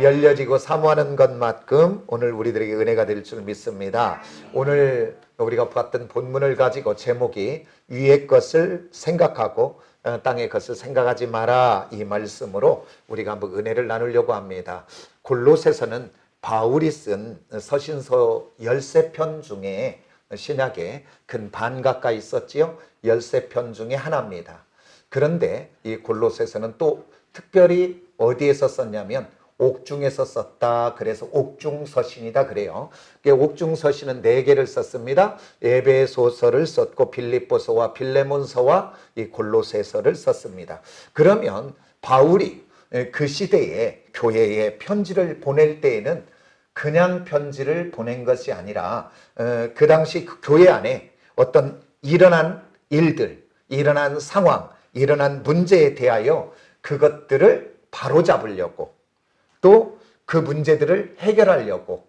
열려지고 사모하는 것만큼 오늘 우리들에게 은혜가 될 줄 믿습니다. 오늘 우리가 봤던 본문을 가지고 제목이 위의 것을 생각하고 땅의 것을 생각하지 마라, 이 말씀으로 우리가 한번 은혜를 나누려고 합니다. 골로새서는 바울이 쓴 서신서 13편 중에 신약에 근 반 가까이 있었지요. 13편 중에 하나입니다. 그런데 이 골로새서는 또 특별히 어디에서 썼냐면 옥중에서 썼다. 그래서 옥중서신이다 그래요. 옥중서신은 4개를 썼습니다. 에베소서를 썼고 빌립보서와 빌레몬서와 이 골로새서를 썼습니다. 그러면 바울이 그 시대에 교회에 편지를 보낼 때에는 그냥 편지를 보낸 것이 아니라 그 당시 교회 안에 어떤 일어난 일들, 일어난 상황, 일어난 문제에 대하여 그것들을 바로잡으려고 또 그 문제들을 해결하려고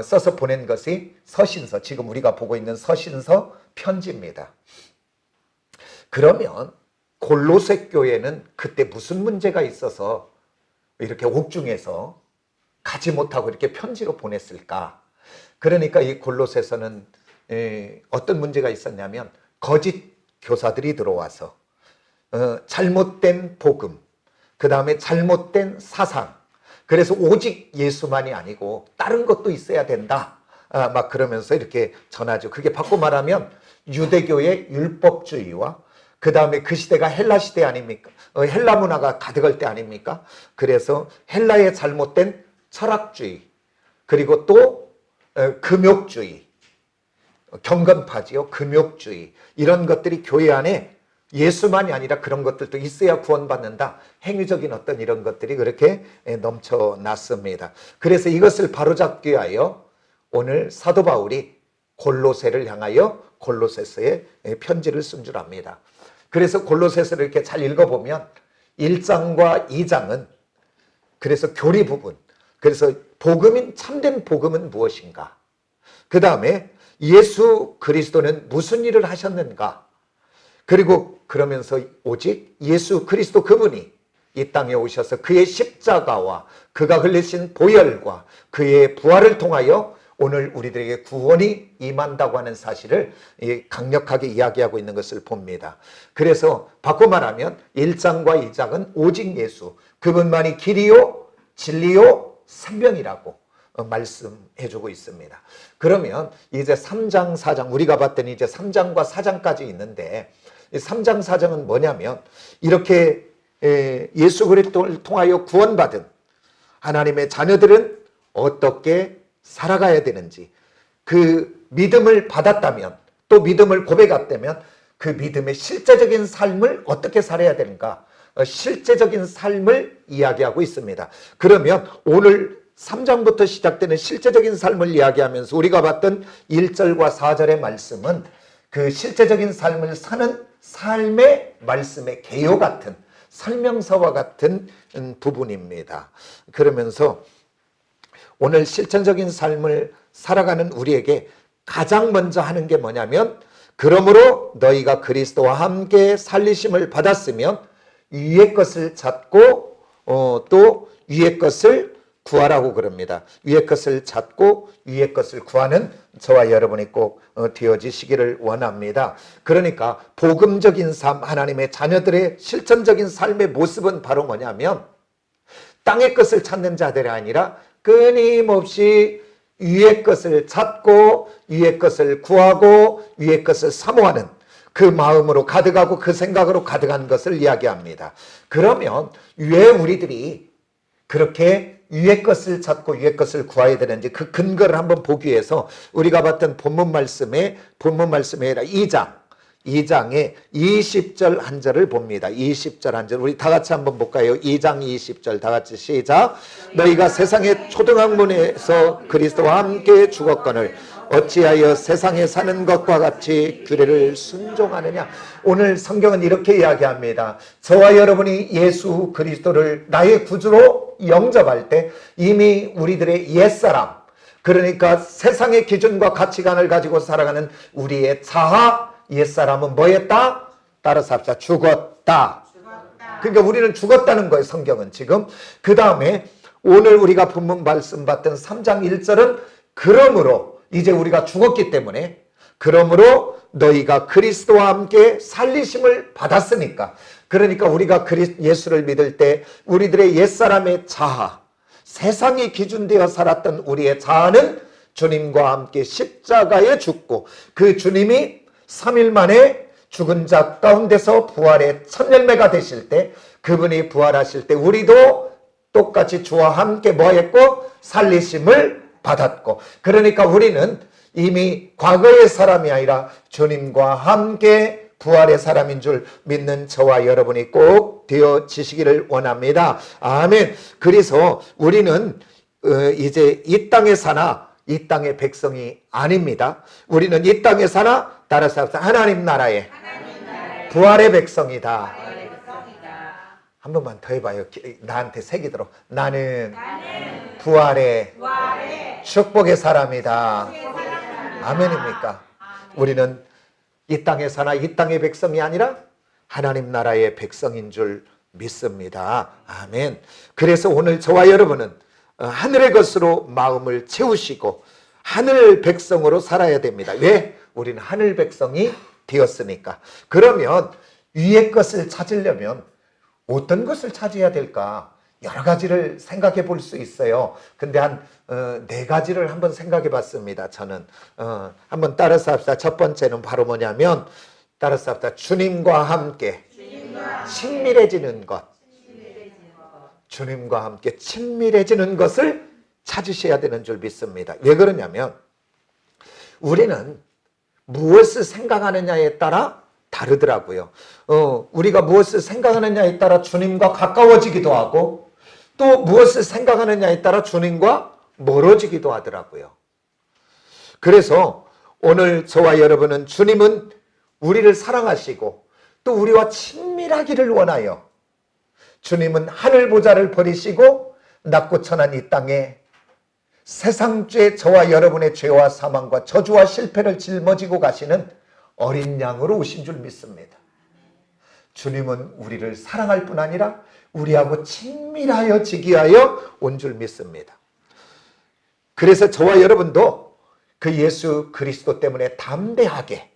써서 보낸 것이 서신서, 지금 우리가 보고 있는 서신서 편지입니다. 그러면 골로새 교회는 그때 무슨 문제가 있어서 이렇게 옥중에서 가지 못하고 이렇게 편지로 보냈을까? 그러니까 이 골로새서는 어떤 문제가 있었냐면 거짓 교사들이 들어와서 잘못된 복음, 그 다음에 잘못된 사상, 그래서 오직 예수만이 아니고 다른 것도 있어야 된다. 막 그러면서 이렇게 전하죠. 그게 바꿔 말하면 유대교의 율법주의와 그 다음에 그 시대가 헬라 시대 아닙니까? 헬라 문화가 가득할 때 아닙니까? 그래서 헬라의 잘못된 철학주의, 그리고 또 금욕주의, 경건파지요. 금욕주의, 이런 것들이 교회 안에 예수만이 아니라 그런 것들도 있어야 구원받는다. 행위적인 어떤 이런 것들이 그렇게 넘쳐났습니다. 그래서 이것을 바로잡기 위하여 오늘 사도 바울이 골로새를 향하여 골로새서에 편지를 쓴 줄 압니다. 그래서 골로새서를 이렇게 잘 읽어보면 1장과 2장은 그래서 교리 부분, 그래서 복음인 참된 복음은 무엇인가? 그 다음에 예수 그리스도는 무슨 일을 하셨는가? 그리고 그러면서 오직 예수 그리스도 그분이 이 땅에 오셔서 그의 십자가와 그가 흘리신 보혈과 그의 부활을 통하여 오늘 우리들에게 구원이 임한다고 하는 사실을 강력하게 이야기하고 있는 것을 봅니다. 그래서 바꿔 말하면 1장과 2장은 오직 예수, 그분만이 길이요 진리요 생명이라고 말씀해주고 있습니다. 그러면 이제 3장, 4장, 우리가 봤더니 이제 3장과 4장까지 있는데 3장, 4장은 뭐냐면 이렇게 예수 그리스도를 통하여 구원받은 하나님의 자녀들은 어떻게 살아가야 되는지, 그 믿음을 받았다면 또 믿음을 고백했다면 그 믿음의 실제적인 삶을 어떻게 살아야 되는가, 실제적인 삶을 이야기하고 있습니다. 그러면 오늘 3장부터 시작되는 실제적인 삶을 이야기하면서 우리가 봤던 1절과 4절의 말씀은 그 실제적인 삶을 사는 삶의 말씀의 개요 같은 설명서와 같은 부분입니다. 그러면서 오늘 실천적인 삶을 살아가는 우리에게 가장 먼저 하는 게 뭐냐면, 그러므로 너희가 그리스도와 함께 살리심을 받았으면 위의 것을 찾고 또 위의 것을 구하라고 그럽니다. 위의 것을 찾고 위의 것을 구하는 저와 여러분이 꼭 되어지시기를 원합니다. 그러니까 복음적인 삶, 하나님의 자녀들의 실천적인 삶의 모습은 바로 뭐냐면 땅의 것을 찾는 자들이 아니라 끊임없이 위의 것을 찾고 위의 것을 구하고 위의 것을 사모하는 그 마음으로 가득하고 그 생각으로 가득한 것을 이야기합니다. 그러면 왜 우리들이 그렇게 위의 것을 찾고 위의 것을 구해야 되는지 그 근거를 한번 보기 위해서 우리가 봤던 본문 말씀에 2장의 20절 한 절을 봅니다. 20절 한 절 우리 다 같이 한번 볼까요? 2장 20절 다 같이 시작. 너희가 세상의 초등학문에서 그리스도와 함께 죽었거늘 어찌하여 세상에 사는 것과 같이 규례를 순종하느냐. 오늘 성경은 이렇게 이야기합니다. 저와 여러분이 예수 그리스도를 나의 구주로 영접할 때 이미 우리들의 옛사람, 그러니까 세상의 기준과 가치관을 가지고 살아가는 우리의 자아 옛사람은 뭐였다? 따라서 합시다. 죽었다. 그러니까 우리는 죽었다는 거예요, 성경은 지금. 그 다음에 오늘 우리가 본문 말씀 받던 3장 1절은 그러므로 이제 우리가 죽었기 때문에 그러므로 너희가 그리스도와 함께 살리심을 받았으니까, 그러니까 우리가 예수를 믿을 때 우리들의 옛사람의 자아, 세상이 기준되어 살았던 우리의 자아는 주님과 함께 십자가에 죽고 그 주님이 3일 만에 죽은 자 가운데서 부활의 첫 열매가 되실 때, 그분이 부활하실 때 우리도 똑같이 주와 함께 뭐했고? 살리심을 받았고, 그러니까 우리는 이미 과거의 사람이 아니라 주님과 함께 부활의 사람인 줄 믿는 저와 여러분이 꼭 되어지시기를 원합니다. 아멘. 그래서 우리는 이제 이 땅에 사나 이 땅의 백성이 아닙니다. 우리는 이 땅에 사나 따라서 하나님 나라의 부활의 백성이다. 한 번만 더 해봐요. 나한테 새기도록. 나는 부활의 축복의 사람이다. 아멘입니까? 우리는 이 땅에 사나 이 땅의 백성이 아니라 하나님 나라의 백성인 줄 믿습니다. 아멘. 그래서 오늘 저와 여러분은 하늘의 것으로 마음을 채우시고 하늘 백성으로 살아야 됩니다. 왜? 우리는 하늘 백성이 되었으니까. 그러면 위의 것을 찾으려면 어떤 것을 찾아야 될까? 여러 가지를 생각해 볼 수 있어요. 근데 한 네 가지를 한번 생각해 봤습니다. 저는 한번 따라서 합시다. 첫 번째는 바로 뭐냐면, 따라서 합시다. 주님과 함께 친밀해지는 것. 주님과 함께 친밀해지는 것을 찾으셔야 되는 줄 믿습니다. 왜 그러냐면 우리는 무엇을 생각하느냐에 따라 다르더라고요. 우리가 무엇을 생각하느냐에 따라 주님과 가까워지기도 하고, 또 무엇을 생각하느냐에 따라 주님과 멀어지기도 하더라고요. 그래서 오늘 저와 여러분은 주님은 우리를 사랑하시고 또 우리와 친밀하기를 원하여 주님은 하늘 보좌를 버리시고 낮고 천한 이 땅에 세상죄, 저와 여러분의 죄와 사망과 저주와 실패를 짊어지고 가시는 어린 양으로 오신 줄 믿습니다. 주님은 우리를 사랑할 뿐 아니라 우리하고 친밀하여 지기 위하여 온 줄 믿습니다. 그래서 저와 여러분도 그 예수 그리스도 때문에 담대하게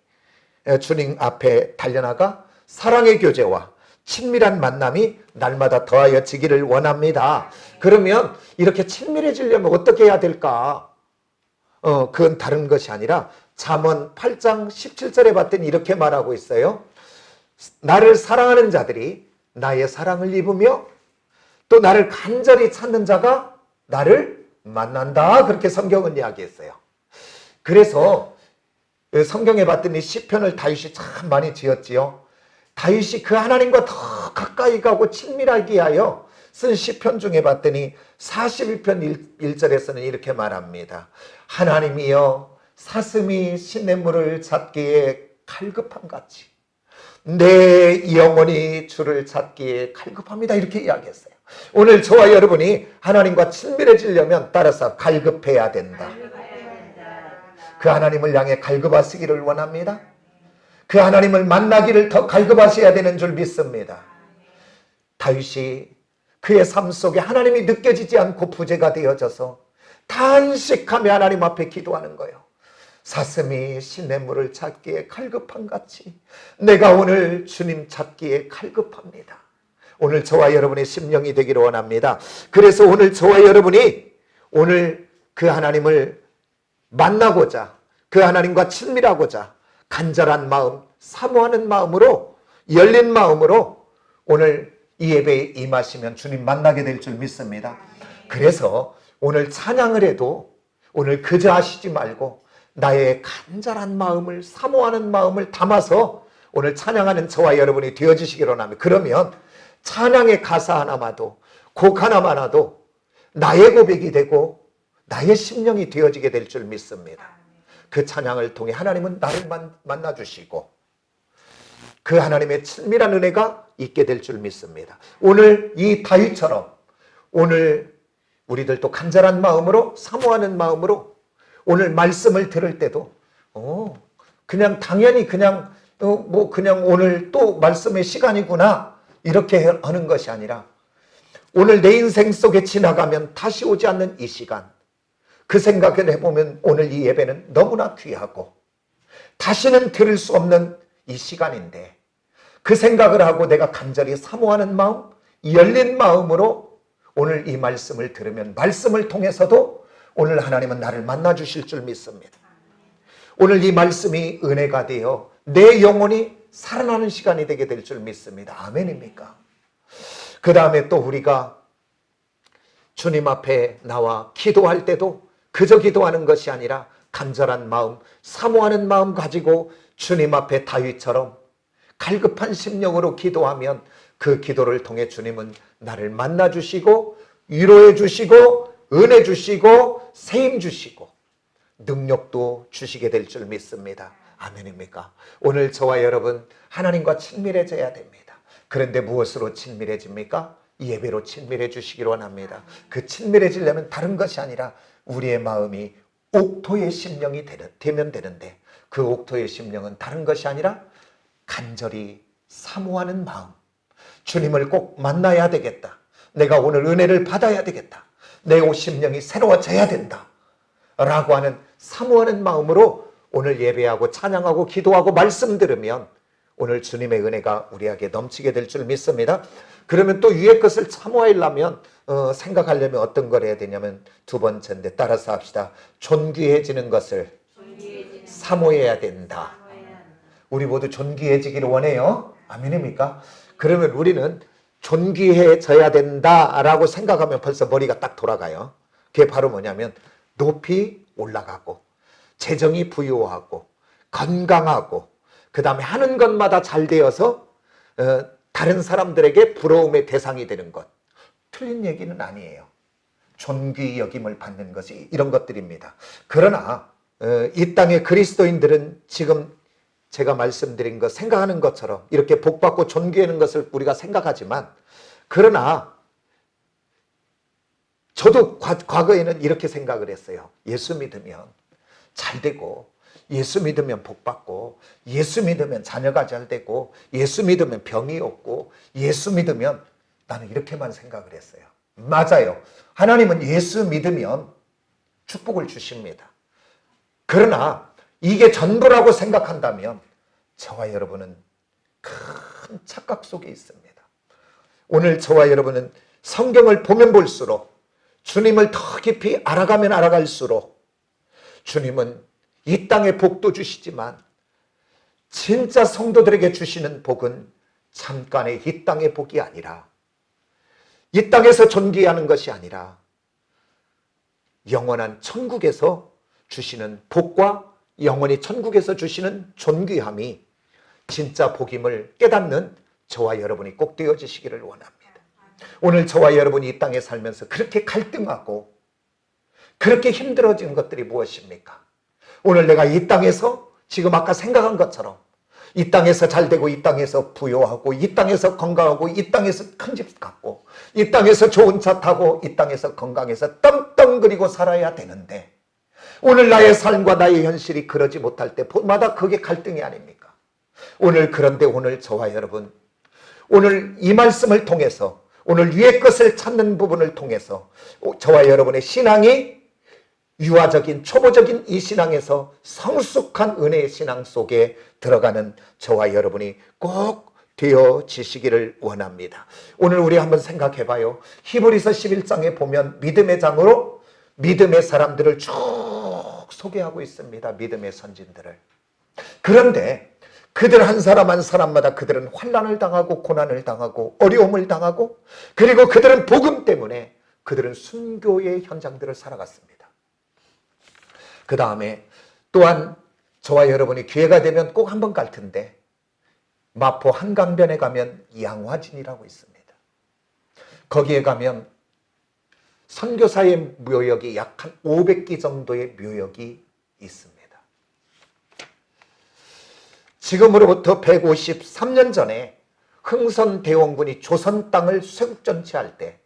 주님 앞에 달려나가 사랑의 교제와 친밀한 만남이 날마다 더하여지기를 원합니다. 그러면 이렇게 친밀해지려면 어떻게 해야 될까? 그건 다른 것이 아니라 잠언 8장 17절에 봤더니 이렇게 말하고 있어요. 나를 사랑하는 자들이 나의 사랑을 입으며 또 나를 간절히 찾는 자가 나를 만난다. 그렇게 성경은 이야기했어요. 그래서 성경에 봤더니 시편을 다윗이 참 많이 지었지요. 다윗이 그 하나님과 더 가까이 가고 친밀하게 하여 쓴 시편 중에 봤더니 41편 1절에서는 이렇게 말합니다. 하나님이여 사슴이 시냇물을 찾기에 칼급함같이 내 영혼이 주를 찾기에 칼급합니다. 이렇게 이야기했어요. 오늘 저와 여러분이 하나님과 친밀해지려면 따라서 갈급해야 된다. 그 하나님을 향해 갈급하시기를 원합니다. 그 하나님을 만나기를 더 갈급하셔야 되는 줄 믿습니다. 다윗이 그의 삶 속에 하나님이 느껴지지 않고 부재가 되어져서 단식하며 하나님 앞에 기도하는 거예요. 사슴이 시냇물을 찾기에 칼급함같이 내가 오늘 주님 찾기에 칼급합니다. 오늘 저와 여러분의 심령이 되기를 원합니다. 그래서 오늘 저와 여러분이 오늘 그 하나님을 만나고자, 그 하나님과 친밀하고자 간절한 마음, 사모하는 마음으로, 열린 마음으로 오늘 이 예배에 임하시면 주님 만나게 될 줄 믿습니다. 그래서 오늘 찬양을 해도 오늘 그저 하시지 말고 나의 간절한 마음을, 사모하는 마음을 담아서 오늘 찬양하는 저와 여러분이 되어주시기를 원합니다. 그러면 찬양의 가사 하나마도, 곡 하나만도 나의 고백이 되고 나의 심령이 되어지게 될 줄 믿습니다. 그 찬양을 통해 하나님은 나를 만나주시고 그 하나님의 친밀한 은혜가 있게 될 줄 믿습니다. 오늘 이 다윗처럼 오늘 우리들도 간절한 마음으로, 사모하는 마음으로 오늘 말씀을 들을 때도 그냥 당연히 그냥 오늘 또 말씀의 시간이구나 이렇게 하는 것이 아니라 오늘 내 인생 속에 지나가면 다시 오지 않는 이 시간, 그 생각을 해보면 오늘 이 예배는 너무나 귀하고 다시는 들을 수 없는 이 시간인데, 그 생각을 하고 내가 간절히 사모하는 마음, 열린 마음으로 오늘 이 말씀을 들으면 말씀을 통해서도 오늘 하나님은 나를 만나 주실 줄 믿습니다. 오늘 이 말씀이 은혜가 되어 내 영혼이 살아나는 시간이 되게 될 줄 믿습니다. 아멘입니까? 그 다음에 또 우리가 주님 앞에 나와 기도할 때도 그저 기도하는 것이 아니라 간절한 마음, 사모하는 마음 가지고 주님 앞에 다윗처럼 갈급한 심령으로 기도하면 그 기도를 통해 주님은 나를 만나 주시고 위로해 주시고 은혜 주시고 세임 주시고 능력도 주시게 될 줄 믿습니다. 아멘입니까? 오늘 저와 여러분 하나님과 친밀해져야 됩니다. 그런데 무엇으로 친밀해집니까? 예배로 친밀해 주시기를 원합니다. 그 친밀해지려면 다른 것이 아니라 우리의 마음이 옥토의 심령이 되면 되는데, 그 옥토의 심령은 다른 것이 아니라 간절히 사모하는 마음, 주님을 꼭 만나야 되겠다, 내가 오늘 은혜를 받아야 되겠다, 내 심령이 새로워져야 된다 라고 하는 사모하는 마음으로 오늘 예배하고 찬양하고 기도하고 말씀 들으면 오늘 주님의 은혜가 우리에게 넘치게 될 줄 믿습니다. 그러면 또 위의 것을 사모하려면 생각하려면 어떤 걸 해야 되냐면 두 번째인데, 따라서 합시다. 존귀해지는 것을 사모해야 된다. 우리 모두 존귀해지기를 원해요. 아멘입니까? 그러면 우리는 존귀해져야 된다라고 생각하면 벌써 머리가 딱 돌아가요. 그게 바로 뭐냐면 높이 올라가고 재정이 부유하고 건강하고 그 다음에 하는 것마다 잘 되어서 다른 사람들에게 부러움의 대상이 되는 것. 틀린 얘기는 아니에요. 존귀 여김을 받는 것이 이런 것들입니다. 그러나 이 땅의 그리스도인들은 지금 제가 말씀드린 것 생각하는 것처럼 이렇게 복받고 존귀하는 것을 우리가 생각하지만, 그러나 저도 과거에는 이렇게 생각을 했어요. 예수 믿으면 잘 되고, 예수 믿으면 복받고, 예수 믿으면 자녀가 잘 되고, 예수 믿으면 병이 없고, 예수 믿으면, 나는 이렇게만 생각을 했어요. 맞아요. 하나님은 예수 믿으면 축복을 주십니다. 그러나 이게 전부라고 생각한다면 저와 여러분은 큰 착각 속에 있습니다. 오늘 저와 여러분은 성경을 보면 볼수록, 주님을 더 깊이 알아가면 알아갈수록 주님은 이 땅에 복도 주시지만 진짜 성도들에게 주시는 복은 잠깐의 이 땅의 복이 아니라, 이 땅에서 존귀하는 것이 아니라 영원한 천국에서 주시는 복과 영원히 천국에서 주시는 존귀함이 진짜 복임을 깨닫는 저와 여러분이 꼭 되어지시기를 원합니다. 오늘 저와 여러분이 이 땅에 살면서 그렇게 갈등하고 그렇게 힘들어진 것들이 무엇입니까? 오늘 내가 이 땅에서 지금 아까 생각한 것처럼 이 땅에서 잘되고, 이 땅에서 부유하고, 이 땅에서 건강하고, 이 땅에서 큰 집 갖고, 이 땅에서 좋은 차 타고, 이 땅에서 건강해서 떵떵거리고 살아야 되는데, 오늘 나의 삶과 나의 현실이 그러지 못할 때마다 그게 갈등이 아닙니까? 그런데 오늘 저와 여러분, 오늘 이 말씀을 통해서, 오늘 위의 것을 찾는 부분을 통해서 저와 여러분의 신앙이 유아적인 초보적인 이 신앙에서 성숙한 은혜의 신앙 속에 들어가는 저와 여러분이 꼭 되어지시기를 원합니다. 오늘 우리 한번 생각해 봐요. 히브리서 11장에 보면 믿음의 장으로 믿음의 사람들을 쭉 소개하고 있습니다. 믿음의 선진들을. 그런데 그들 한 사람 한 사람마다 그들은 환난을 당하고 고난을 당하고 어려움을 당하고, 그리고 그들은 복음 때문에 그들은 순교의 현장들을 살아갔습니다. 그 다음에 또한 저와 여러분이 기회가 되면 꼭 한번 갈 텐데, 마포 한강변에 가면 양화진이라고 있습니다. 거기에 가면 선교사의 묘역이 약 한 500기 정도의 묘역이 있습니다. 지금으로부터 153년 전에 흥선대원군이 조선 땅을 쇄국전체할 때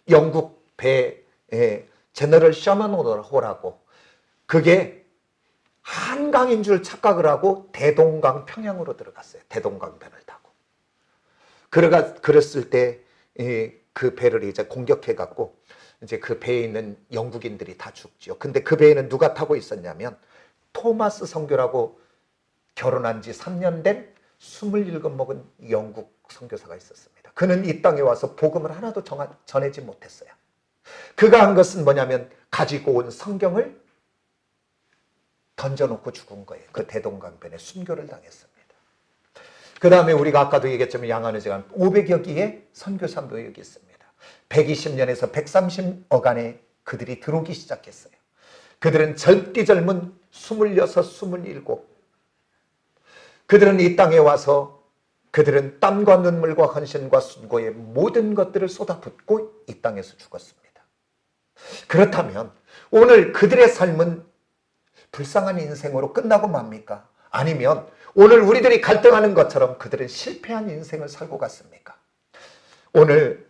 영국 배 제너럴 셔먼호라고, 그게 한강인 줄 착각을 하고 대동강 평양으로 들어갔어요. 대동강변을 타고. 그랬을 때 그 배를 이제 공격해 갖고 이제 그 배에 있는 영국인들이 다 죽지요. 근데 그 배에는 누가 타고 있었냐면 토마스 선교라고 결혼한 지 3년 된 27 먹은 영국 선교사가 있었습니다. 그는 이 땅에 와서 복음을 하나도 전하지 못했어요. 그가 한 것은 뭐냐면 가지고 온 성경을 던져놓고 죽은 거예요. 그 대동강변에 순교를 당했습니다. 그 다음에 우리가 아까도 얘기했지만 양안의제가 500여 기의 선교사 묘역이 있습니다. 120년에서 130억 안에 그들이 들어오기 시작했어요. 그들은 젊디 젊은 26, 27. 그들은 이 땅에 와서 그들은 땀과 눈물과 헌신과 순고의 모든 것들을 쏟아붓고 이 땅에서 죽었습니다. 그렇다면 오늘 그들의 삶은 불쌍한 인생으로 끝나고 맙니까? 아니면 오늘 우리들이 갈등하는 것처럼 그들은 실패한 인생을 살고 갔습니까? 오늘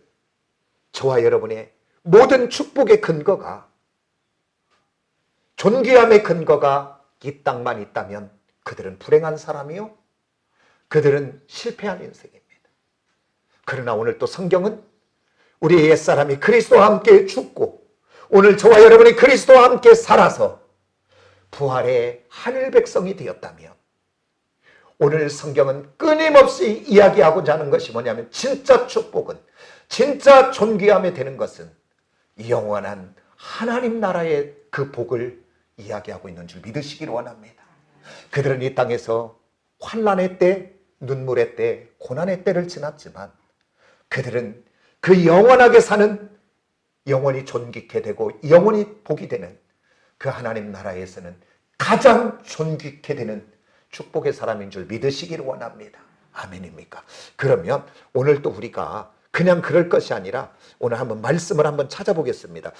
저와 여러분의 모든 축복의 근거가, 존귀함의 근거가 이 땅만 있다면 그들은 불행한 사람이요, 그들은 실패한 인생입니다. 그러나 오늘 또 성경은 우리 옛사람이 그리스도와 함께 죽고 오늘 저와 여러분이 그리스도와 함께 살아서 부활의 하늘 백성이 되었다면, 오늘 성경은 끊임없이 이야기하고자 하는 것이 뭐냐면 진짜 축복은, 진짜 존귀함에 되는 것은 영원한 하나님 나라의 그 복을 이야기하고 있는 줄 믿으시기를 원합니다. 그들은 이 땅에서 환난의 때, 눈물의 때, 고난의 때를 지났지만 그들은 그 영원하게 사는, 영원히 존귀케 되고 영원히 복이 되는 그 하나님 나라에서는 가장 존귀케 되는 축복의 사람인 줄 믿으시기를 원합니다. 아멘입니까? 그러면 오늘 또 우리가 그냥 그럴 것이 아니라 오늘 한번 말씀을 한번 찾아보겠습니다.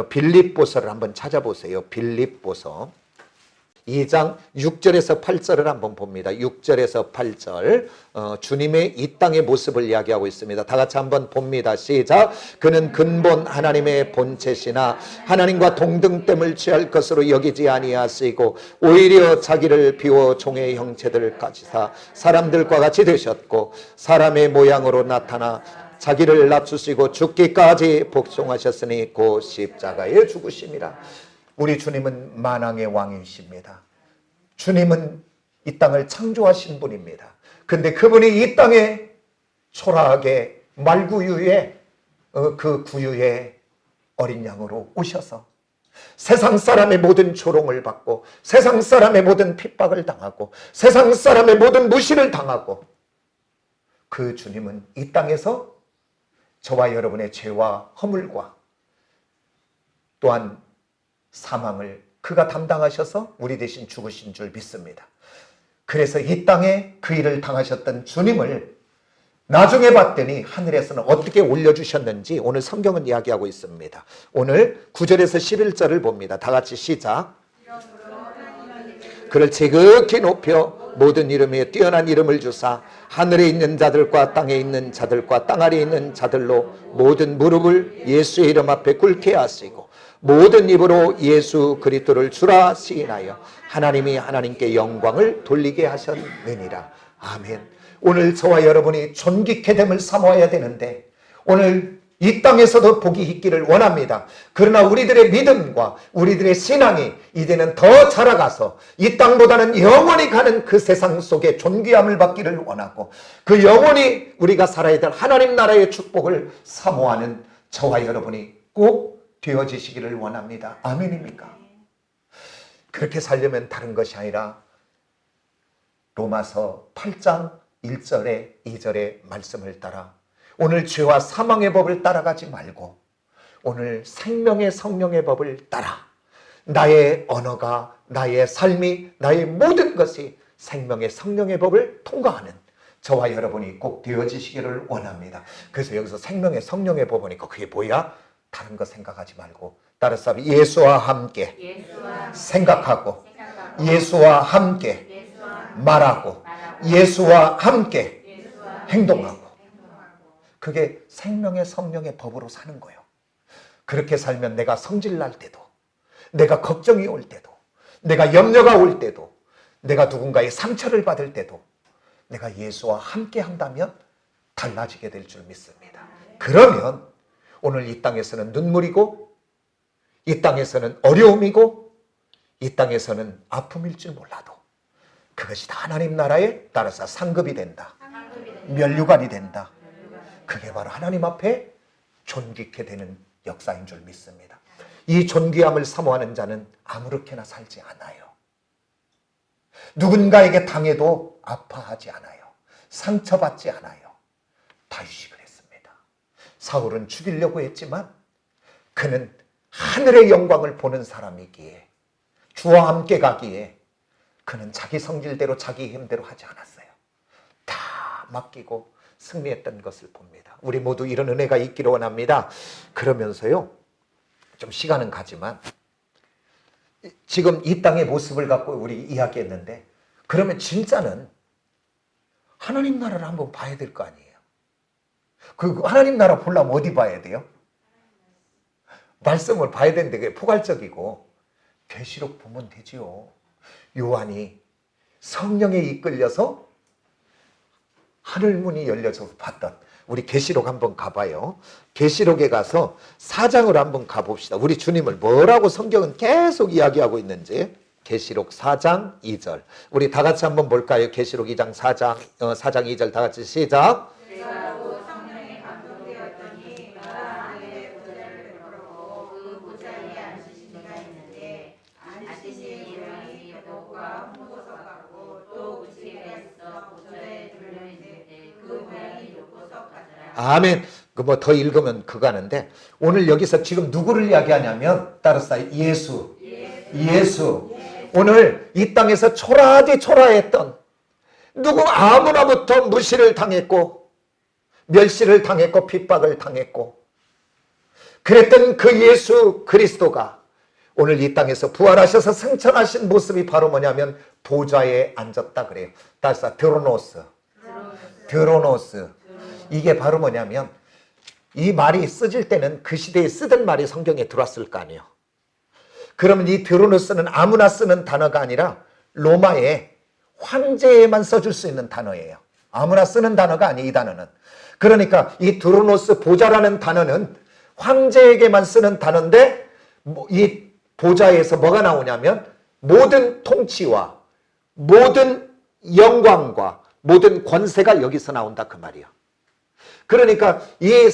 빌립보서를 한번 찾아보세요. 빌립보서 2장 6절에서 8절을 한번 봅니다. 6절에서 8절 주님의 이 땅의 모습을 이야기하고 있습니다. 다 같이 한번 봅니다. 시작. 그는 근본 하나님의 본체시나 하나님과 동등됨을 취할 것으로 여기지 아니하시고 오히려 자기를 비워 종의 형체들을 가지사 사람들과 같이 되셨고 사람의 모양으로 나타나 자기를 낮추시고 죽기까지 복종하셨으니 곧 십자가에 죽으심이라. 우리 주님은 만왕의 왕이십니다. 주님은 이 땅을 창조하신 분입니다. 근데 그분이 이 땅에 초라하게 말구유에 그 구유에 어린 양으로 오셔서 세상 사람의 모든 조롱을 받고 세상 사람의 모든 핍박을 당하고 세상 사람의 모든 무시를 당하고 그 주님은 이 땅에서 저와 여러분의 죄와 허물과 또한 사망을 그가 담당하셔서 우리 대신 죽으신 줄 믿습니다. 그래서 이 땅에 그 일을 당하셨던 주님을 나중에 봤더니 하늘에서는 어떻게 올려주셨는지 오늘 성경은 이야기하고 있습니다. 오늘 9절에서 11절을 봅니다. 다 같이 시작. 그를 지극히 높여 모든 이름에 뛰어난 이름을 주사 하늘에 있는 자들과 땅에 있는 자들과 땅 아래에 있는 자들로 모든 무릎을 예수의 이름 앞에 꿇게 하시고 모든 입으로 예수 그리스도를 주라 시인하여 하나님이 하나님께 영광을 돌리게 하셨느니라. 아멘. 오늘 저와 여러분이 존귀케 됨을 사모해야 되는데 오늘 이 땅에서도 복이 있기를 원합니다. 그러나 우리들의 믿음과 우리들의 신앙이 이제는 더 자라가서 이 땅보다는 영원히 가는 그 세상 속에 존귀함을 받기를 원하고 그 영원히 우리가 살아야 될 하나님 나라의 축복을 사모하는 저와 여러분이 꼭 되어지시기를 원합니다. 아멘입니까? 그렇게 살려면 다른 것이 아니라 로마서 8장 1절에 2절의 말씀을 따라 오늘 죄와 사망의 법을 따라가지 말고 오늘 생명의 성령의 법을 따라 나의 언어가, 나의 삶이, 나의 모든 것이 생명의 성령의 법을 통과하는 저와 여러분이 꼭 되어지시기를 원합니다. 그래서 여기서 생명의 성령의 법이니까 그게 뭐야? 다른 거 생각하지 말고 따라서 예수와 함께 생각하고 예수와 함께 말하고 예수와 함께 행동하고 그게 생명의 성령의 법으로 사는 거예요. 그렇게 살면 내가 성질 날 때도 내가 걱정이 올 때도 내가 염려가 올 때도 내가 누군가의 상처를 받을 때도 내가 예수와 함께 한다면 달라지게 될 줄 믿습니다. 그러면 오늘 이 땅에서는 눈물이고, 이 땅에서는 어려움이고, 이 땅에서는 아픔일 줄 몰라도 그것이 다 하나님 나라에 따라서 상급이 된다. 면류관이 된다. 그게 바로 하나님 앞에 존귀케 되는 역사인 줄 믿습니다. 이 존귀함을 사모하는 자는 아무렇게나 살지 않아요. 누군가에게 당해도 아파하지 않아요. 상처받지 않아요. 다윗이 그랬습니다. 사울은 죽이려고 했지만 그는 하늘의 영광을 보는 사람이기에, 주와 함께 가기에 그는 자기 성질대로 자기 힘대로 하지 않았어요. 다 맡기고 승리했던 것을 봅니다. 우리 모두 이런 은혜가 있기를 원합니다. 그러면서요, 좀 시간은 가지만 지금 이 땅의 모습을 갖고 우리 이야기했는데, 그러면 진짜는 하나님 나라를 한번 봐야 될 거 아니에요. 그 하나님 나라 보려면 어디 봐야 돼요? 말씀을 봐야 되는데 그게 포괄적이고, 계시록 보면 되지요. 요한이 성령에 이끌려서 하늘문이 열려서 봤던, 우리 계시록 한번 가봐요. 계시록에 가서 4장으로 한번 가봅시다. 우리 주님을 뭐라고 성경은 계속 이야기하고 있는지. 계시록 4장 2절. 우리 다 같이 한번 볼까요? 계시록 2장 4장 2절 다 같이 시작. 내가 곧 성령에 감동되었더니 하늘의 보좌를 보고 그 보좌에 앉으신 이가 있는데, 앉으신 이름이 덕과 홍보석 같고 또 우체가 있어 보좌에 둘러있는데 그 모양이 녹보석 같더라. 아멘. 그 뭐 더 읽으면 그거 하는데, 오늘 여기서 지금 누구를 이야기하냐면 따라서 예수. 오늘 이 땅에서 초라하디 초라했던, 누구 아무나부터 무시를 당했고 멸시를 당했고 핍박을 당했고 그랬던 그 예수 그리스도가 오늘 이 땅에서 부활하셔서 승천하신 모습이 바로 뭐냐면 보좌에 앉았다 그래요. 따라서 드로노스. 이게 바로 뭐냐면, 이 말이 쓰질 때는 그 시대에 쓰던 말이 성경에 들어왔을 거 아니에요. 그러면 이 드로노스는 아무나 쓰는 단어가 아니라 로마의 황제에만 써줄 수 있는 단어예요. 아무나 쓰는 단어가 아니에요, 이 단어는. 그러니까 이 드로노스, 보좌라는 단어는 황제에게만 쓰는 단어인데, 이 보좌에서 뭐가 나오냐면 모든 통치와 모든 영광과 모든 권세가 여기서 나온다 그 말이에요. 그러니까 이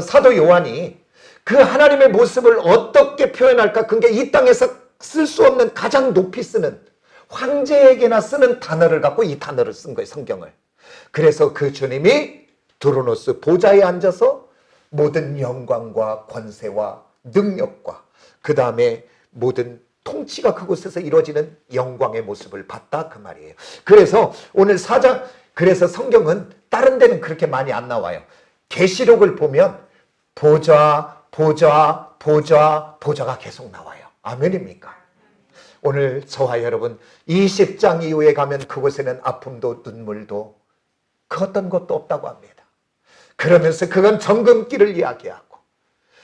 사도 요한이 그 하나님의 모습을 어떻게 표현할까? 그게 이 땅에서 쓸 수 없는 가장 높이 쓰는, 황제에게나 쓰는 단어를 갖고 이 단어를 쓴 거예요, 성경을. 그래서 그 주님이 드로노스 보좌에 앉아서 모든 영광과 권세와 능력과 그 다음에 모든 통치가 그곳에서 이루어지는 영광의 모습을 봤다 그 말이에요. 그래서 오늘 4장, 그래서 성경은 다른 데는 그렇게 많이 안 나와요. 계시록을 보면 보좌가 계속 나와요. 아멘입니까? 오늘 저와 여러분 20장 이후에 가면 그곳에는 아픔도 눈물도 그 어떤 것도 없다고 합니다. 그러면서 그건 정금길을 이야기하고,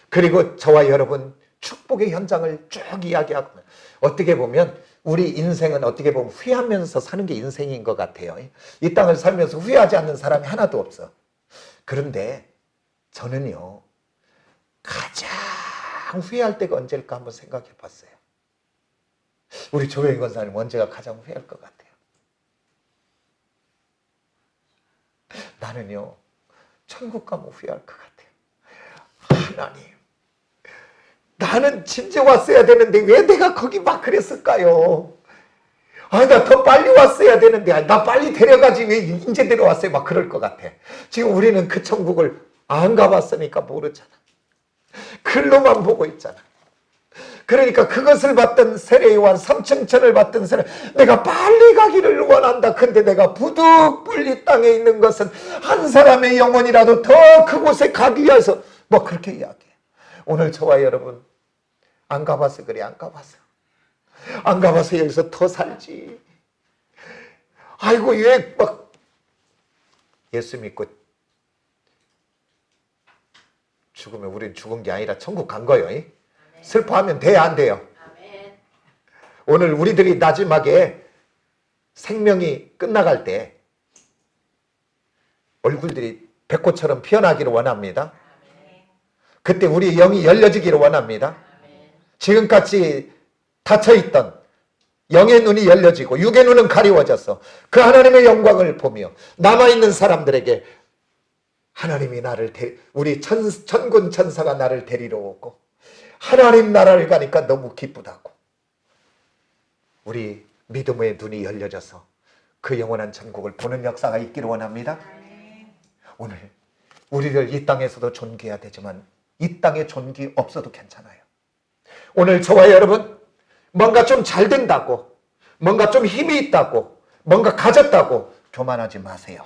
그리고 저와 여러분 축복의 현장을 쭉 이야기하고, 어떻게 보면 우리 인생은 어떻게 보면 후회하면서 사는 게 인생인 것 같아요. 이 땅을 살면서 후회하지 않는 사람이 하나도 없어. 그런데 저는요, 가장 후회할 때가 언제일까 한번 생각해 봤어요. 우리 조영희 권사님 언제가 가장 후회할 것 같아요? 나는요, 천국 가면 후회할 것 같아요. 하나님, 나는 진짜 왔어야 되는데 왜 내가 거기 막 그랬을까요? 나 더 빨리 왔어야 되는데, 나 빨리 데려가지 왜 이제 데려왔어요? 막 그럴 것 같아. 지금 우리는 그 천국을 안 가봤으니까 모르잖아. 글로만 보고 있잖아. 그러니까 그것을 받던 세례요한, 삼층천을 받던 세례, 내가 빨리 가기를 원한다. 근데 내가 부득불 이 땅에 있는 것은 한 사람의 영혼이라도 더 그곳에 가기 위해서 뭐 그렇게 이야기해. 오늘 저와 여러분 안 가봐서 그래. 안 가봐서 여기서 더 살지. 아이고 왜 막 예수 믿고 죽으면 우리는 죽은 게 아니라 천국 간 거예요. 슬퍼하면 돼요, 안 돼요? 오늘 우리들이 마지막에 생명이 끝나갈 때 얼굴들이 백호처럼 피어나기를 원합니다. 그때 우리 영이 열려지기를 원합니다. 지금까지 닫혀있던 영의 눈이 열려지고 육의 눈은 가리워져서 그 하나님의 영광을 보며 남아있는 사람들에게 하나님이 우리 천군 천사가 나를 데리러 오고 하나님 나라를 가니까 너무 기쁘다고 우리 믿음의 눈이 열려져서 그 영원한 천국을 보는 역사가 있기를 원합니다. 오늘 우리를 이 땅에서도 존귀해야 되지만 이 땅에 존귀 없어도 괜찮아요. 오늘 저와 여러분 뭔가 좀 잘 된다고 뭔가 좀 힘이 있다고 뭔가 가졌다고 교만하지 마세요.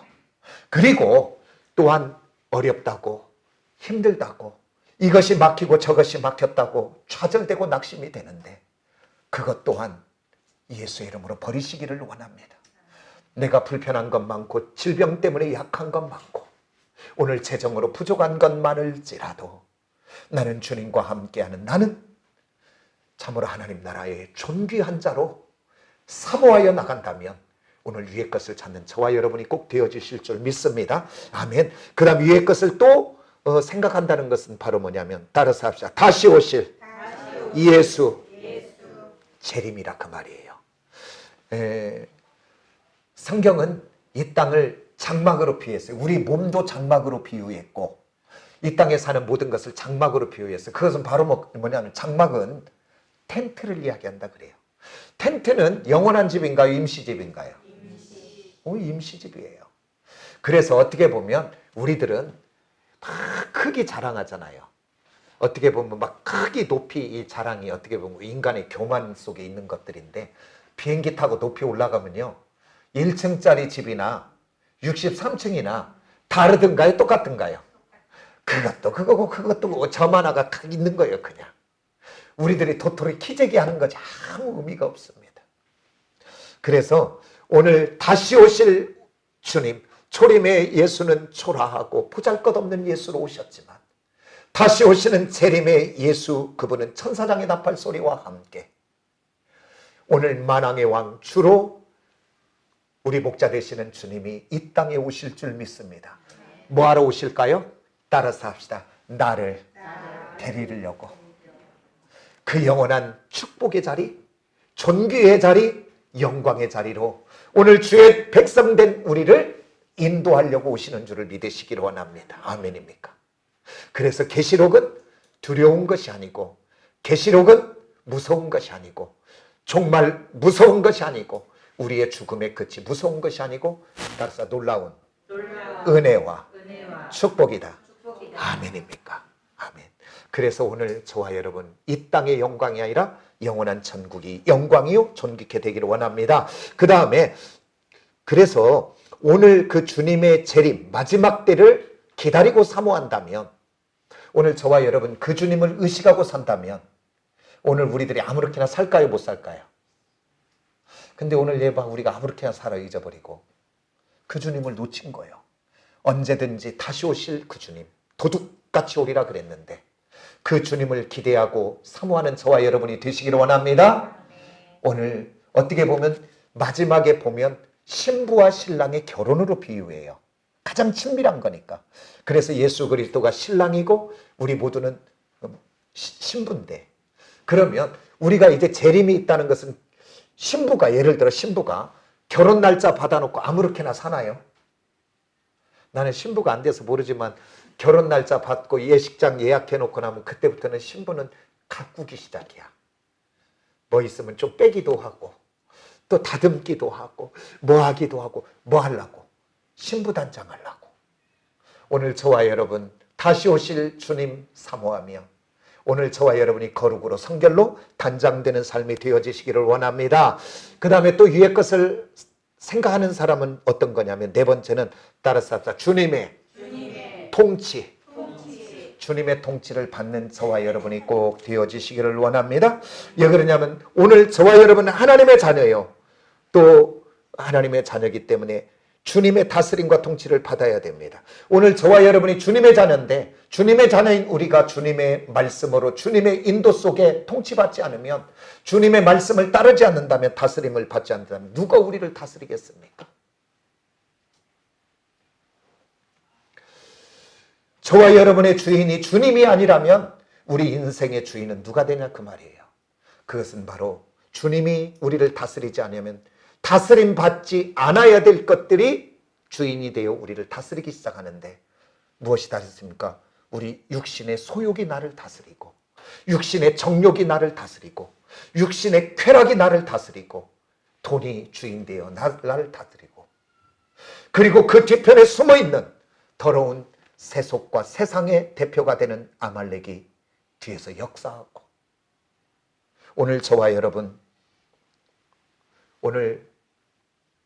그리고 또한 어렵다고 힘들다고 이것이 막히고 저것이 막혔다고 좌절되고 낙심이 되는데 그것 또한 예수의 이름으로 버리시기를 원합니다. 내가 불편한 것 많고 질병 때문에 약한 것 많고 오늘 재정으로 부족한 것 많을지라도 나는 주님과 함께하는 나는 참으로 하나님 나라의 존귀한 자로 사모하여 나간다면 오늘 위의 것을 찾는 저와 여러분이 꼭 되어주실 줄 믿습니다. 아멘. 그 다음 위의 것을 또 생각한다는 것은 바로 뭐냐면 따라서 합시다. 다시 오실 예수 재림이라 그 말이에요. 성경은 이 땅을 장막으로 비유했어요. 우리 몸도 장막으로 비유했고 이 땅에 사는 모든 것을 장막으로 비유했어요. 그것은 바로 뭐냐면 장막은 텐트를 이야기한다 그래요. 텐트는 영원한 집인가요? 임시집인가요? 임시집이에요. 그래서 어떻게 보면 우리들은 막 크기 자랑하잖아요. 어떻게 보면 막 크기 높이 이 자랑이 어떻게 보면 인간의 교만 속에 있는 것들인데 비행기 타고 높이 올라가면요 1층짜리 집이나 63층이나 다르든가요? 똑같은가요? 그것도 그거고 그것도 그거고 점 하나가 딱 있는 거예요. 그냥 우리들이 도토리 키재기 하는 것이 아무 의미가 없습니다. 그래서 오늘 다시 오실 주님 초림의 예수는 초라하고 보잘것없는 예수로 오셨지만 다시 오시는 재림의 예수 그분은 천사장의 나팔 소리와 함께 오늘 만왕의 왕 주로 우리 목자 되시는 주님이 이 땅에 오실 줄 믿습니다. 뭐하러 오실까요? 따라서 합시다. 나를 데리려고. 그 영원한 축복의 자리, 존귀의 자리, 영광의 자리로 오늘 주의 백성된 우리를 인도하려고 오시는 줄을 믿으시기를 원합니다. 아멘입니까? 그래서 계시록은 두려운 것이 아니고 계시록은 무서운 것이 아니고 정말 무서운 것이 아니고 우리의 죽음의 끝이 무서운 것이 아니고 따라서 놀라운 은혜와 축복이다. 아멘입니까? 아멘. 그래서 오늘 저와 여러분 이 땅의 영광이 아니라 영원한 천국이 영광이요 존귀케 되기를 원합니다. 그 다음에 그래서 오늘 그 주님의 재림 마지막 때를 기다리고 사모한다면 오늘 저와 여러분 그 주님을 의식하고 산다면 오늘 우리들이 아무렇게나 살까요? 못 살까요? 근데 오늘 예방 우리가 아무렇게나 살아 잊어버리고 그 주님을 놓친 거예요. 언제든지 다시 오실 그 주님 도둑같이 오리라 그랬는데 그 주님을 기대하고 사모하는 저와 여러분이 되시기를 원합니다. 오늘 어떻게 보면 마지막에 보면 신부와 신랑의 결혼으로 비유해요. 가장 친밀한 거니까. 그래서 예수 그리스도가 신랑이고 우리 모두는 신부인데 그러면 우리가 이제 재림이 있다는 것은 신부가 예를 들어 신부가 결혼 날짜 받아놓고 아무렇게나 사나요? 나는 신부가 안 돼서 모르지만 결혼 날짜 받고 예식장 예약해놓고 나면 그때부터는 신부는 가꾸기 시작이야. 뭐 있으면 좀 빼기도 하고 또 다듬기도 하고 뭐 하기도 하고 뭐 하려고 신부 단장하려고. 오늘 저와 여러분 다시 오실 주님 사모하며 오늘 저와 여러분이 거룩으로 성결로 단장되는 삶이 되어지시기를 원합니다. 그 다음에 또 위의 것을 생각하는 사람은 어떤 거냐면 네 번째는 따라서 합시다. 주님의 통치. 주님의 통치를 받는 저와 여러분이 꼭 되어지시기를 원합니다. 왜 그러냐면 오늘 저와 여러분은 하나님의 자녀예요. 또 하나님의 자녀이기 때문에 주님의 다스림과 통치를 받아야 됩니다. 오늘 저와 여러분이 주님의 자녀인데 주님의 자녀인 우리가 주님의 말씀으로 주님의 인도 속에 통치받지 않으면 주님의 말씀을 따르지 않는다면 다스림을 받지 않는다면 누가 우리를 다스리겠습니까? 저와 여러분의 주인이 주님이 아니라면 우리 인생의 주인은 누가 되냐 그 말이에요. 그것은 바로 주님이 우리를 다스리지 않으면 다스림 받지 않아야 될 것들이 주인이 되어 우리를 다스리기 시작하는데 무엇이 다르습니까? 우리 육신의 소욕이 나를 다스리고 육신의 정욕이 나를 다스리고 육신의 쾌락이 나를 다스리고 돈이 주인 되어 나를 다스리고 그리고 그 뒤편에 숨어있는 더러운 세속과 세상의 대표가 되는 아말렉이 뒤에서 역사하고 오늘 저와 여러분 오늘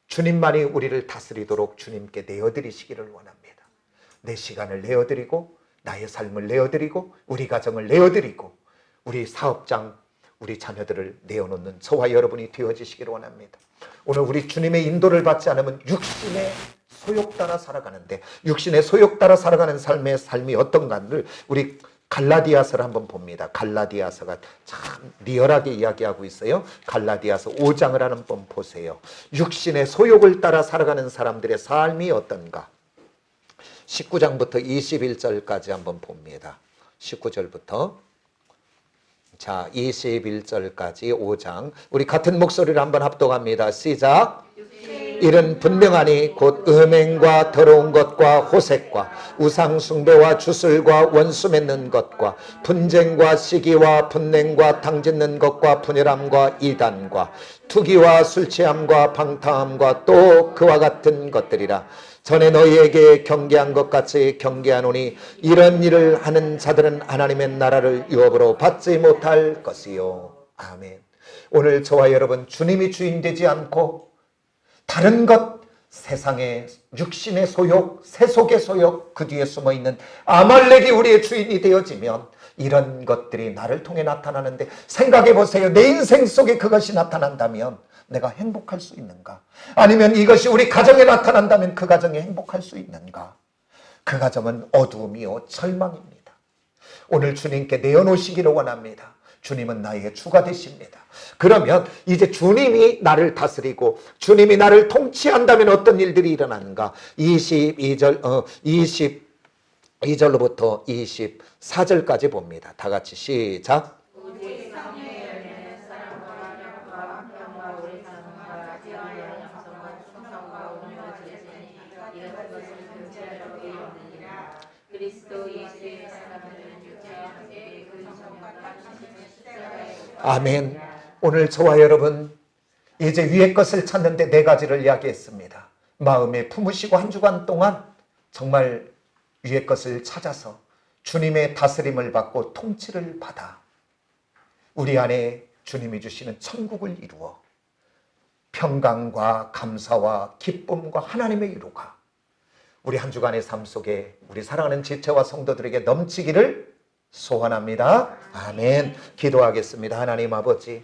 주님만이 우리를 다스리도록 주님께 내어드리시기를 원합니다. 내 시간을 내어드리고 나의 삶을 내어드리고 우리 가정을 내어드리고 우리 사업장 우리 자녀들을 내어놓는 저와 여러분이 되어지시기를 원합니다. 오늘 우리 주님의 인도를 받지 않으면 육신의 소욕 따라 살아가는데 육신의 소욕 따라 살아가는 삶이 어떤가를 우리 갈라디아서를 한번 봅니다. 갈라디아서가 참 리얼하게 이야기하고 있어요. 갈라디아서 5장을 한번 보세요. 육신의 소욕을 따라 살아가는 사람들의 삶이 어떤가? 19장부터 21절까지 한번 봅니다. 19절부터 자 21절까지 5장 우리 같은 목소리를 한번 합독합니다. 시작. 이는 분명하니 곧 음행과 더러운 것과 호색과 우상 숭배와 주술과 원수 맺는 것과 분쟁과 시기와 분냉과 당짓는 것과 분열함과 이단과 투기와 술취함과 방탕함과 또 그와 같은 것들이라. 전에 너희에게 경계한 것 같이 경계하노니 이런 일을 하는 자들은 하나님의 나라를 유업으로 받지 못할 것이요. 아멘. 오늘 저와 여러분 주님이 주인 되지 않고 다른 것, 세상의 육신의 소욕, 세속의 소욕, 그 뒤에 숨어있는 아말렉이 우리의 주인이 되어지면 이런 것들이 나를 통해 나타나는데 생각해 보세요. 내 인생 속에 그것이 나타난다면 내가 행복할 수 있는가? 아니면 이것이 우리 가정에 나타난다면 그 가정에 행복할 수 있는가? 그 가정은 어두움이요 절망입니다. 오늘 주님께 내어놓으시기를 원합니다. 주님은 나의 주가 되십니다. 그러면 이제 주님이 나를 다스리고 주님이 나를 통치한다면 어떤 일들이 일어나는가? 22절로부터 24절까지 봅니다. 다 같이 시작. 아멘. 오늘 저와 여러분 이제 위의 것을 찾는데 네 가지를 이야기했습니다. 마음에 품으시고 한 주간 동안 정말 위의 것을 찾아서 주님의 다스림을 받고 통치를 받아 우리 안에 주님이 주시는 천국을 이루어 평강과 감사와 기쁨과 하나님의 위로가 우리 한 주간의 삶 속에 우리 사랑하는 지체와 성도들에게 넘치기를 소원합니다. 아멘. 기도하겠습니다. 하나님 아버지,